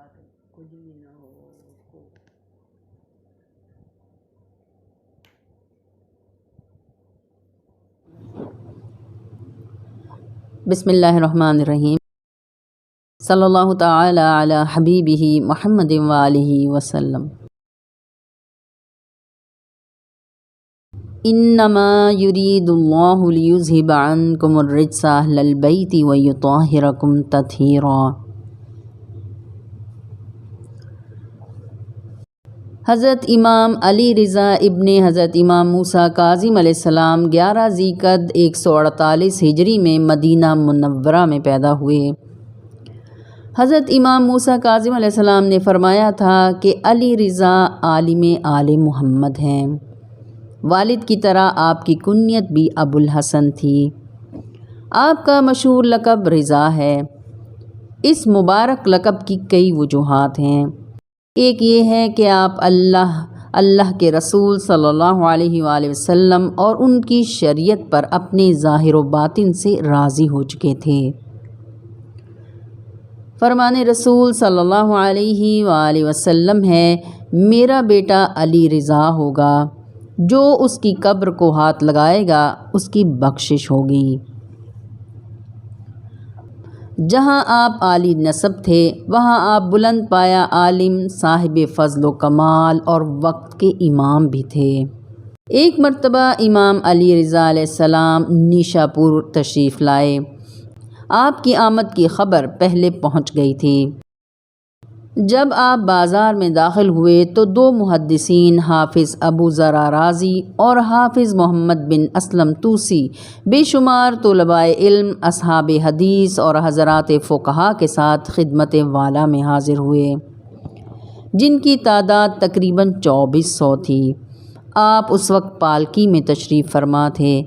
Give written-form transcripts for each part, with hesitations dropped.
بات کچھ بھی نہ ہو اس کو بسم اللہ الرحمن الرحیم صلی اللہ تعالی علی حبیبہ محمد وآلہ وسلم۔ انما یرید اللہ لیذھب عنکم الرجس اہل البیت ویطہرکم تطہیرا۔ حضرت امام علی رضا ابن حضرت امام موسیٰ کاظم علیہ السلام 11 ذی القعدہ 148 ہجری میں مدینہ منورہ میں پیدا ہوئے۔ حضرت امام موسیٰ کاظم علیہ السلام نے فرمایا تھا کہ علی رضا عالم آل محمد ہیں۔ والد کی طرح آپ کی کنیت بھی ابو الحسن تھی۔ آپ کا مشہور لقب رضا ہے۔ اس مبارک لقب کی کئی وجوہات ہیں۔ ایک یہ ہے کہ آپ اللہ کے رسول صلی اللہ علیہ وآلہ وسلم اور ان کی شریعت پر اپنے ظاہر و باطن سے راضی ہو چکے تھے۔ فرمان رسول صلی اللہ علیہ وآلہ وسلم ہے، میرا بیٹا علی رضا ہوگا، جو اس کی قبر کو ہاتھ لگائے گا اس کی بخشش ہوگی۔ جہاں آپ عالی نسب تھے وہاں آپ بلند پایا عالم، صاحب فضل و کمال اور وقت کے امام بھی تھے۔ ایک مرتبہ امام علی رضا علیہ السلام نیشا پور تشریف لائے۔ آپ کی آمد کی خبر پہلے پہنچ گئی تھی۔ جب آپ بازار میں داخل ہوئے تو 2 محدثین حافظ ابو زرع رازی اور حافظ محمد بن اسلم طوسی، بے شمار طلباء علم، اصحاب حدیث اور حضرات فقہا کے ساتھ خدمت والا میں حاضر ہوئے، جن کی تعداد تقریباً 2400 تھی۔ آپ اس وقت پالکی میں تشریف فرما تھے۔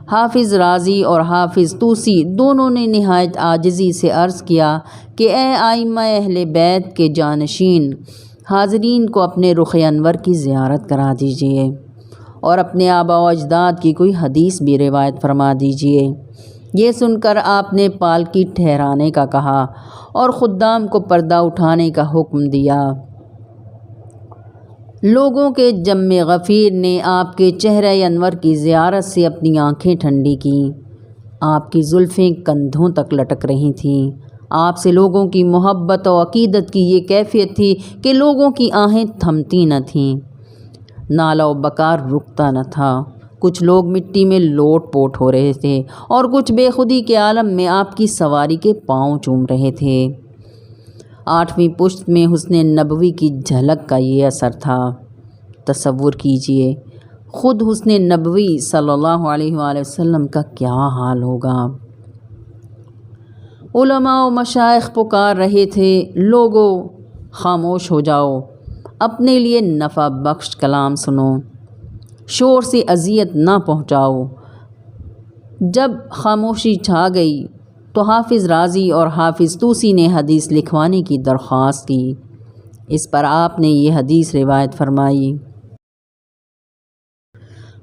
حافظ رازی اور حافظ طوسی دونوں نے نہایت عاجزی سے عرض کیا کہ اے ائمہ اہل بیت کے جانشین، حاضرین کو اپنے رخ انور کی زیارت کرا دیجیے اور اپنے آباء و اجداد کی کوئی حدیث بھی روایت فرما دیجیے۔ یہ سن کر آپ نے پالکی ٹھہرانے کا کہا اور خدام کو پردہ اٹھانے کا حکم دیا۔ لوگوں کے جم غفیر نے آپ کے چہرہ انور کی زیارت سے اپنی آنکھیں ٹھنڈی کیں۔ آپ کی زلفیں کندھوں تک لٹک رہی تھیں۔ آپ سے لوگوں کی محبت و عقیدت کی یہ کیفیت تھی کہ لوگوں کی آہیں تھمتی نہ تھیں، نالا و بکار رکتا نہ تھا۔ کچھ لوگ مٹی میں لوٹ پوٹ ہو رہے تھے اور کچھ بے خودی کے عالم میں آپ کی سواری کے پاؤں چوم رہے تھے۔ 8ویں پشت میں حسن نبوی کی جھلک کا یہ اثر تھا۔ تصور کیجئے خود حسن نبوی صلی اللہ علیہ وآلہ وسلم کا کیا حال ہوگا۔ علماء و مشائخ پکار رہے تھے، لوگو خاموش ہو جاؤ، اپنے لیے نفع بخش کلام سنو، شور سے اذیت نہ پہنچاؤ۔ جب خاموشی چھا گئی تو حافظ رازی اور حافظ طوسی نے حدیث لکھوانے کی درخواست کی۔ اس پر آپ نے یہ حدیث روایت فرمائی۔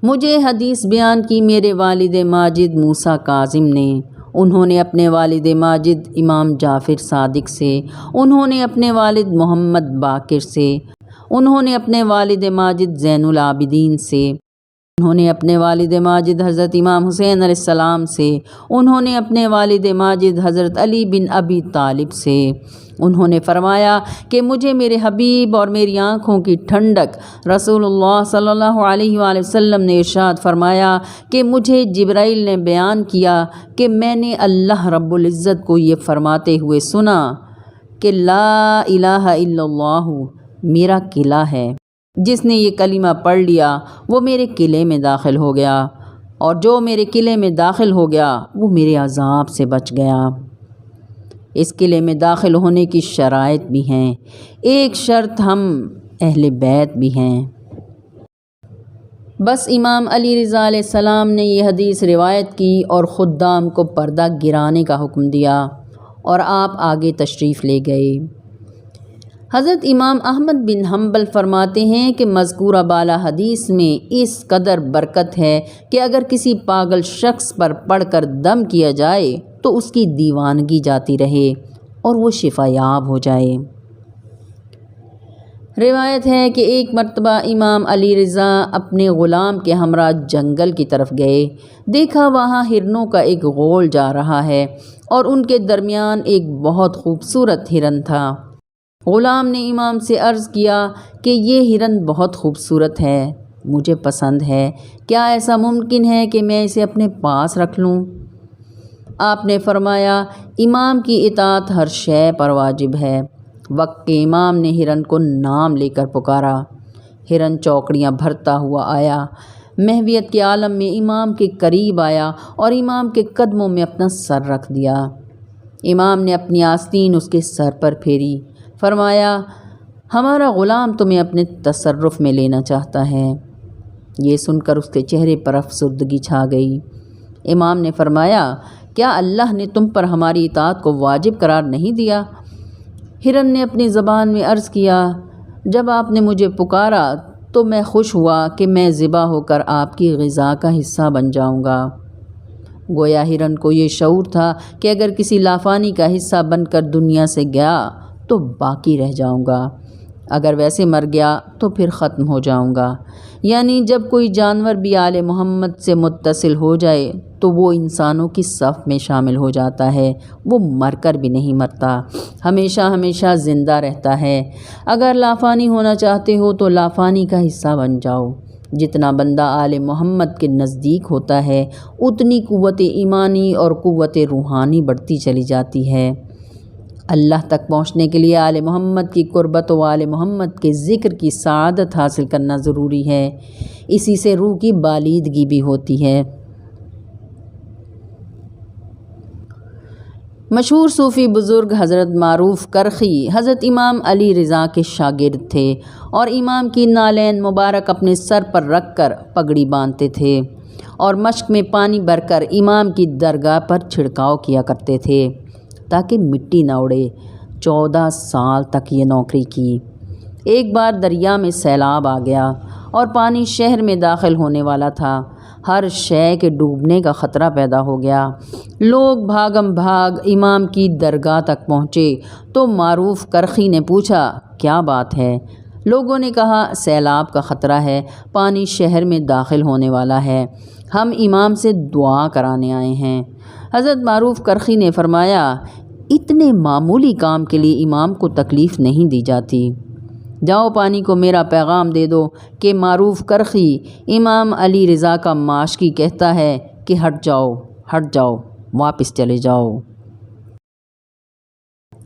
مجھے حدیث بیان کی میرے والد ماجد موسیٰ کاظم نے، انہوں نے اپنے والد ماجد امام جعفر صادق سے، انہوں نے اپنے والد محمد باقر سے، انہوں نے اپنے والد ماجد زین العابدین سے، انہوں نے اپنے والد ماجد حضرت امام حسین علیہ السلام سے، انہوں نے اپنے والد ماجد حضرت علی بن ابی طالب سے، انہوں نے فرمایا کہ مجھے میرے حبیب اور میری آنکھوں کی ٹھنڈک رسول اللہ صلی اللہ علیہ وآلہ وسلم نے ارشاد فرمایا کہ مجھے جبرائیل نے بیان کیا کہ میں نے اللہ رب العزت کو یہ فرماتے ہوئے سنا کہ لا الہ الا اللہ میرا قلعہ ہے، جس نے یہ کلمہ پڑھ لیا وہ میرے قلعے میں داخل ہو گیا، اور جو میرے قلعے میں داخل ہو گیا وہ میرے عذاب سے بچ گیا۔ اس قلعے میں داخل ہونے کی شرائط بھی ہیں، ایک شرط ہم اہل بیت بھی ہیں۔ بس امام علی رضا علیہ السلام نے یہ حدیث روایت کی اور خدام کو پردہ گرانے کا حکم دیا اور آپ آگے تشریف لے گئے۔ حضرت امام احمد بن حنبل فرماتے ہیں کہ مذکورہ بالا حدیث میں اس قدر برکت ہے کہ اگر کسی پاگل شخص پر پڑھ کر دم کیا جائے تو اس کی دیوانگی جاتی رہے اور وہ شفا یاب ہو جائے۔ روایت ہے کہ ایک مرتبہ امام علی رضا اپنے غلام کے ہمراہ جنگل کی طرف گئے، دیکھا وہاں ہرنوں کا ایک غول جا رہا ہے اور ان کے درمیان ایک بہت خوبصورت ہرن تھا۔ غلام نے امام سے عرض کیا کہ یہ ہرن بہت خوبصورت ہے، مجھے پسند ہے، کیا ایسا ممکن ہے کہ میں اسے اپنے پاس رکھ لوں؟ آپ نے فرمایا، امام کی اطاعت ہر شے پر واجب ہے۔ وقت کے امام نے ہرن کو نام لے کر پکارا۔ ہرن چوکڑیاں بھرتا ہوا آیا، محویت کے عالم میں امام کے قریب آیا اور امام کے قدموں میں اپنا سر رکھ دیا۔ امام نے اپنی آستین اس کے سر پر پھیری، فرمایا، ہمارا غلام تمہیں اپنے تصرف میں لینا چاہتا ہے۔ یہ سن کر اس کے چہرے پر افسردگی چھا گئی۔ امام نے فرمایا، کیا اللہ نے تم پر ہماری اطاعت کو واجب قرار نہیں دیا؟ ہرن نے اپنی زبان میں عرض کیا، جب آپ نے مجھے پکارا تو میں خوش ہوا کہ میں ذبح ہو کر آپ کی غذا کا حصہ بن جاؤں گا۔ گویا ہرن کو یہ شعور تھا کہ اگر کسی لافانی کا حصہ بن کر دنیا سے گیا تو باقی رہ جاؤں گا، اگر ویسے مر گیا تو پھر ختم ہو جاؤں گا۔ یعنی جب کوئی جانور بھی آل محمد سے متصل ہو جائے تو وہ انسانوں کی صف میں شامل ہو جاتا ہے، وہ مر کر بھی نہیں مرتا، ہمیشہ ہمیشہ زندہ رہتا ہے۔ اگر لافانی ہونا چاہتے ہو تو لافانی کا حصہ بن جاؤ۔ جتنا بندہ آل محمد کے نزدیک ہوتا ہے اتنی قوت ایمانی اور قوت روحانی بڑھتی چلی جاتی ہے۔ اللہ تک پہنچنے کے لیے آل محمد کی قربت و آل محمد کے ذکر کی سعادت حاصل کرنا ضروری ہے، اسی سے روح کی بالیدگی بھی ہوتی ہے۔ مشہور صوفی بزرگ حضرت معروف کرخی حضرت امام علی رضا کے شاگرد تھے اور امام کی نالین مبارک اپنے سر پر رکھ کر پگڑی باندھتے تھے اور مشک میں پانی بھر کر امام کی درگاہ پر چھڑکاؤ کیا کرتے تھے تاکہ مٹی نہ اڑے۔ 14 سال تک یہ نوکری کی۔ ایک بار دریا میں سیلاب آ گیا اور پانی شہر میں داخل ہونے والا تھا، ہر شے کے ڈوبنے کا خطرہ پیدا ہو گیا۔ لوگ بھاگم بھاگ امام کی درگاہ تک پہنچے تو معروف کرخی نے پوچھا، کیا بات ہے؟ لوگوں نے کہا، سیلاب کا خطرہ ہے، پانی شہر میں داخل ہونے والا ہے، ہم امام سے دعا کرانے آئے ہیں۔ حضرت معروف کرخی نے فرمایا، اتنے معمولی کام کے لیے امام کو تکلیف نہیں دی جاتی، جاؤ پانی کو میرا پیغام دے دو کہ معروف کرخی امام علی رضا کا ماشکی کہتا ہے کہ ہٹ جاؤ، واپس چلے جاؤ۔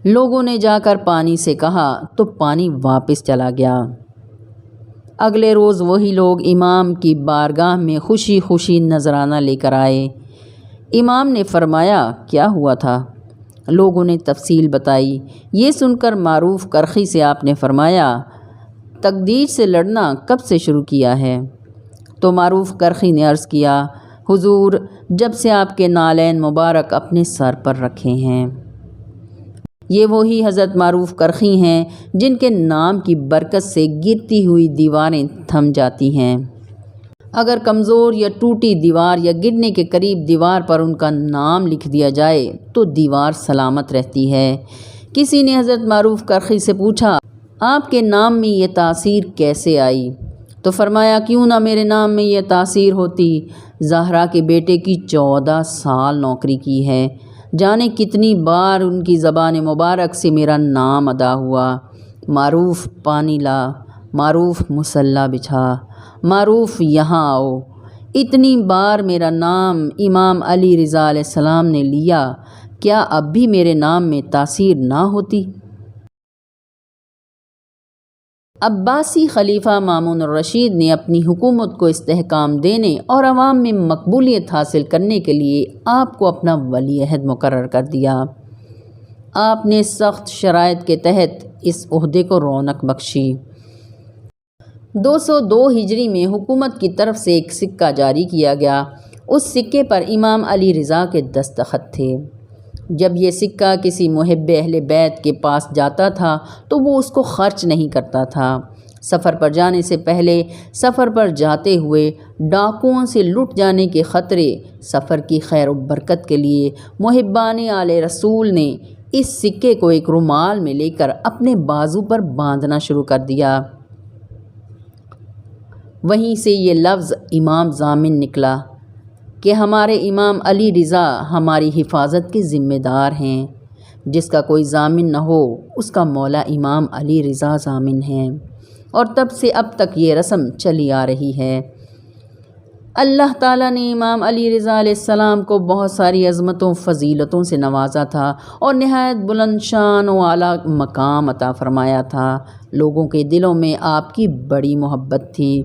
لوگوں نے جا کر پانی سے کہا تو پانی واپس چلا گیا۔ اگلے روز وہی لوگ امام کی بارگاہ میں خوشی خوشی نذرانہ لے کر آئے۔ امام نے فرمایا، کیا ہوا تھا؟ لوگوں نے تفصیل بتائی۔ یہ سن کر معروف کرخی سے آپ نے فرمایا، تقدیر سے لڑنا کب سے شروع کیا ہے؟ تو معروف کرخی نے عرض کیا، حضور، جب سے آپ کے نالین مبارک اپنے سر پر رکھے ہیں۔ یہ وہی حضرت معروف کرخی ہیں جن کے نام کی برکت سے گرتی ہوئی دیواریں تھم جاتی ہیں۔ اگر کمزور یا ٹوٹی دیوار یا گرنے کے قریب دیوار پر ان کا نام لکھ دیا جائے تو دیوار سلامت رہتی ہے۔ کسی نے حضرت معروف کرخی سے پوچھا، آپ کے نام میں یہ تاثیر کیسے آئی؟ تو فرمایا، کیوں نہ میرے نام میں یہ تاثیر ہوتی، زہرا کے بیٹے کی 14 سال نوکری کی ہے، جانے کتنی بار ان کی زبان مبارک سے میرا نام ادا ہوا، معروف پانی لا، معروف مصلی بچھا، معروف یہاں آؤ، اتنی بار میرا نام امام علی رضا علیہ السلام نے لیا، کیا اب بھی میرے نام میں تاثیر نہ ہوتی؟ عباسی خلیفہ مامون الرشید نے اپنی حکومت کو استحکام دینے اور عوام میں مقبولیت حاصل کرنے کے لیے آپ کو اپنا ولی عہد مقرر کر دیا۔ آپ نے سخت شرائط کے تحت اس عہدے کو رونق بخشی۔ 202 ہجری میں حکومت کی طرف سے ایک سکہ جاری کیا گیا، اس سکے پر امام علی رضا کے دستخط تھے۔ جب یہ سکہ کسی محب اہل بیت کے پاس جاتا تھا تو وہ اس کو خرچ نہیں کرتا تھا۔ سفر پر جانے سے پہلے، سفر پر جاتے ہوئے، ڈاکوؤں سے لٹ جانے کے خطرے، سفر کی خیر و برکت کے لیے محبان آل رسول نے اس سکے کو ایک رومال میں لے کر اپنے بازو پر باندھنا شروع کر دیا۔ وہیں سے یہ لفظ امام ضامن نکلا کہ ہمارے امام علی رضا ہماری حفاظت کے ذمہ دار ہیں، جس کا کوئی ضامن نہ ہو اس کا مولا امام علی رضا ضامن ہیں، اور تب سے اب تک یہ رسم چلی آ رہی ہے۔ اللہ تعالیٰ نے امام علی رضا علیہ السلام کو بہت ساری عظمتوں فضیلتوں سے نوازا تھا اور نہایت بلند شان و اعلیٰ مقام عطا فرمایا تھا۔ لوگوں کے دلوں میں آپ کی بڑی محبت تھی۔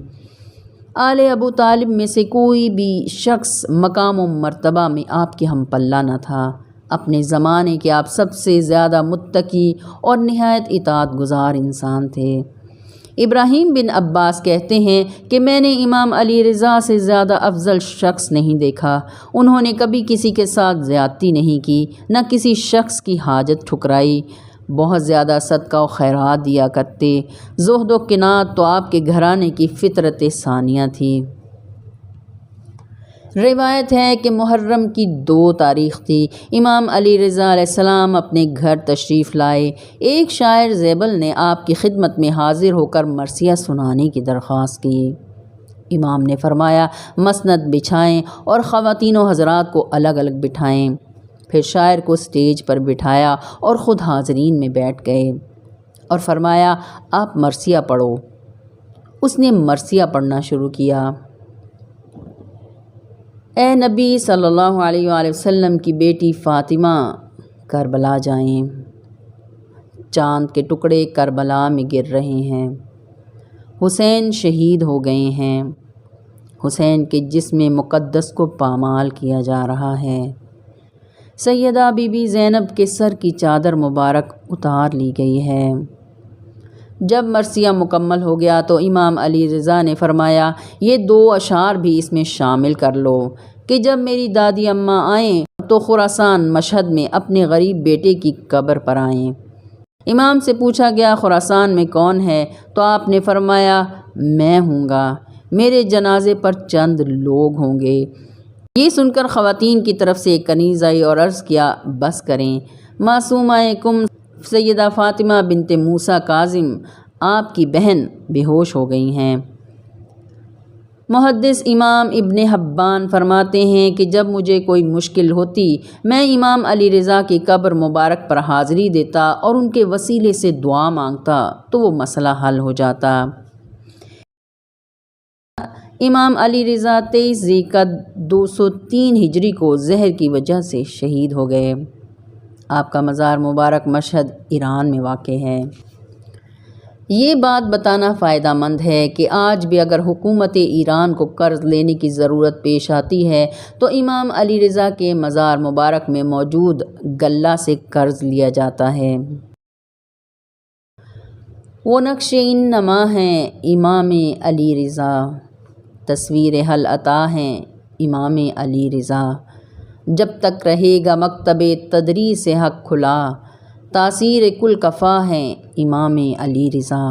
آل ابو طالب میں سے کوئی بھی شخص مقام و مرتبہ میں آپ کے ہم پلہ نہ تھا۔ اپنے زمانے کے آپ سب سے زیادہ متقی اور نہایت اطاعت گزار انسان تھے۔ ابراہیم بن عباس کہتے ہیں کہ میں نے امام علی رضا سے زیادہ افضل شخص نہیں دیکھا۔ انہوں نے کبھی کسی کے ساتھ زیادتی نہیں کی، نہ کسی شخص کی حاجت ٹھکرائی، بہت زیادہ صدقہ و خیرات دیا کرتے۔ زہد و قناعت تو آپ کے گھرانے کی فطرت ثانیہ تھی۔ روایت ہے کہ محرم کی 2 تاریخ تھی۔ امام علی رضا علیہ السلام اپنے گھر تشریف لائے۔ ایک شاعر زیبل نے آپ کی خدمت میں حاضر ہو کر مرثیہ سنانے کی درخواست کی۔ امام نے فرمایا مسند بچھائیں اور خواتین و حضرات کو الگ الگ بٹھائیں۔ پھر شاعر کو سٹیج پر بٹھایا اور خود حاضرین میں بیٹھ گئے اور فرمایا آپ مرثیہ پڑھو۔ اس نے مرثیہ پڑھنا شروع کیا۔ اے نبی صلی اللہ علیہ وآلہ وسلم کی بیٹی فاطمہ کربلا جائیں، چاند کے ٹکڑے کربلا میں گر رہے ہیں، حسین شہید ہو گئے ہیں، حسین کے جسم مقدس کو پامال کیا جا رہا ہے، سیدہ بی بی زینب کے سر کی چادر مبارک اتار لی گئی ہے۔ جب مرثیہ مکمل ہو گیا تو امام علی رضا نے فرمایا یہ 2 اشعار بھی اس میں شامل کر لو کہ جب میری دادی اماں آئیں تو خراسان مشہد میں اپنے غریب بیٹے کی قبر پر آئیں۔ امام سے پوچھا گیا خراسان میں کون ہے تو آپ نے فرمایا میں ہوں گا، میرے جنازے پر چند لوگ ہوں گے۔ یہ سن کر خواتین کی طرف سے ایک کنیز آئی اور عرض کیا بس کریں، معصومہ کم سیدہ فاطمہ بنت موسیٰ کاظم آپ کی بہن بے ہوش ہو گئی ہیں۔ محدث امام ابن حبان فرماتے ہیں کہ جب مجھے کوئی مشکل ہوتی میں امام علی رضا کی قبر مبارک پر حاضری دیتا اور ان کے وسیلے سے دعا مانگتا تو وہ مسئلہ حل ہو جاتا۔ امام علی رضا 23 ذی القعدہ 203 ہجری کو زہر کی وجہ سے شہید ہو گئے۔ آپ کا مزار مبارک مشہد ایران میں واقع ہے۔ یہ بات بتانا فائدہ مند ہے کہ آج بھی اگر حکومت ایران کو قرض لینے کی ضرورت پیش آتی ہے تو امام علی رضا کے مزار مبارک میں موجود غلہ سے قرض لیا جاتا ہے۔ وہ نقش انما ہیں امام علی رضا، تصویر حل عطا ہیں امام علی رضا، جب تک رہے گا مکتب تدریس حق کھلا، تاثیر کل کفا ہیں امام علی رضا۔